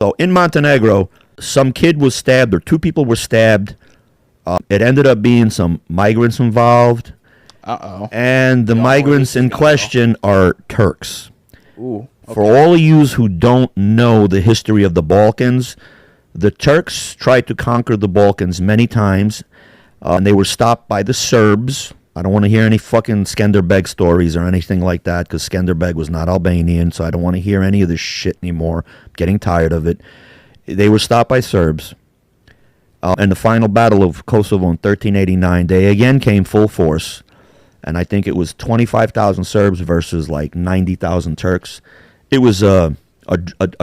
So in Montenegro, some kid was stabbed, or two people were stabbed. It ended up being some migrants involved. Uh-oh. And the migrants in question are Turks. Ooh. Okay. For all of you who don't know the history of the Balkans, the Turks tried to conquer the Balkans many times, and they were stopped by the Serbs. I don't want to hear any fucking Skenderbeg stories or anything like that, because Skenderbeg was not Albanian, so I don't want to hear any of this shit anymore. I'm getting tired of it. They were stopped by Serbs. In the final battle of Kosovo in 1389, they again came full force, and I think it was 25,000 Serbs versus like 90,000 Turks. It was a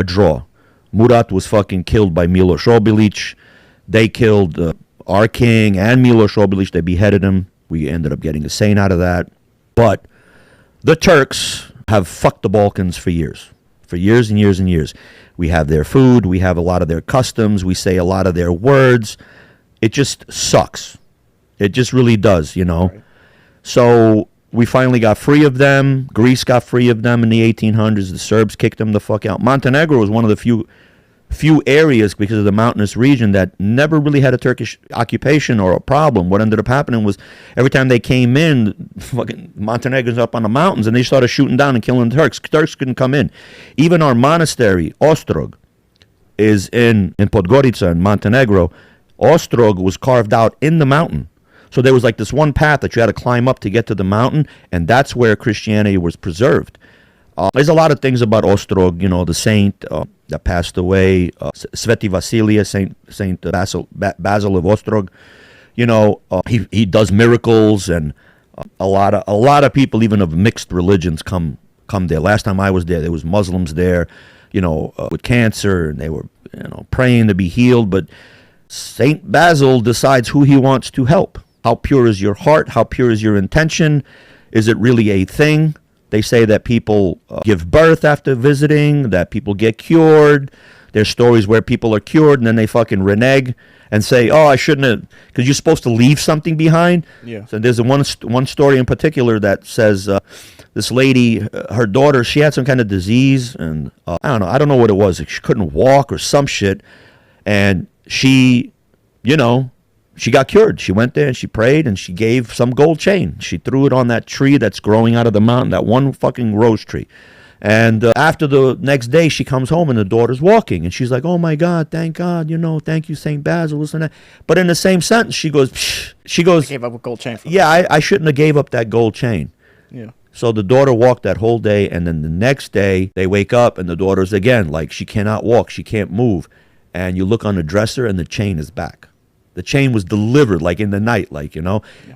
draw. Murat was fucking killed by Miloš Obilić. They killed our king and Miloš Obilić. They beheaded him. We ended up getting a saint out of that. But the Turks have fucked the Balkans for years and years and years. We have their food. We have a lot of their customs. We say a lot of their words. It just sucks. It just really does, you know. Right. So we finally got free of them. Greece got free of them in the 1800s. The Serbs kicked them the fuck out. Montenegro was one of the few areas, because of the mountainous region, that never really had a Turkish occupation or a problem. What ended up happening was every time they came in, fucking Montenegrins up on the mountains, and they started shooting down and killing the Turks. Turks couldn't come in. Even our monastery, Ostrog, is in Podgorica in Montenegro. Ostrog was carved out in the mountain. So there was like this one path that you had to climb up to get to the mountain, and that's where Christianity was preserved. There's a lot of things about Ostrog, you know, the saint that passed away, Sveti Vasilia, Saint Basil of Ostrog. You know, he does miracles, and a lot of people, even of mixed religions, come there. Last time I was there was Muslims there, you know, with cancer, and they were, you know, praying to be healed. But Saint Basil decides who he wants to help. How pure is your heart? How pure is your intention? Is it really a thing? They say that people give birth after visiting, that people get cured. There's stories where people are cured and then they fucking renege and say, oh, I shouldn't have, because you're supposed to leave something behind. Yeah. So there's one story in particular that says this lady, her daughter, she had some kind of disease, and I don't know what it was. She couldn't walk or some shit. And she, you know, she got cured. She went there and she prayed, and she gave some gold chain. She threw it on that tree that's growing out of the mountain, that one fucking rose tree. And after the next day, she comes home and the daughter's walking. And she's like, oh, my God, thank God, you know, thank you, St. Basil, this and that. But in the same sentence, she goes, I gave up a gold chain. I shouldn't have gave up that gold chain. Yeah. So the daughter walked that whole day. And then the next day, they wake up and the daughter's again, like, she cannot walk. She can't move. And you look on the dresser and the chain is back. The chain was delivered, like, in the night, like, you know. Yeah.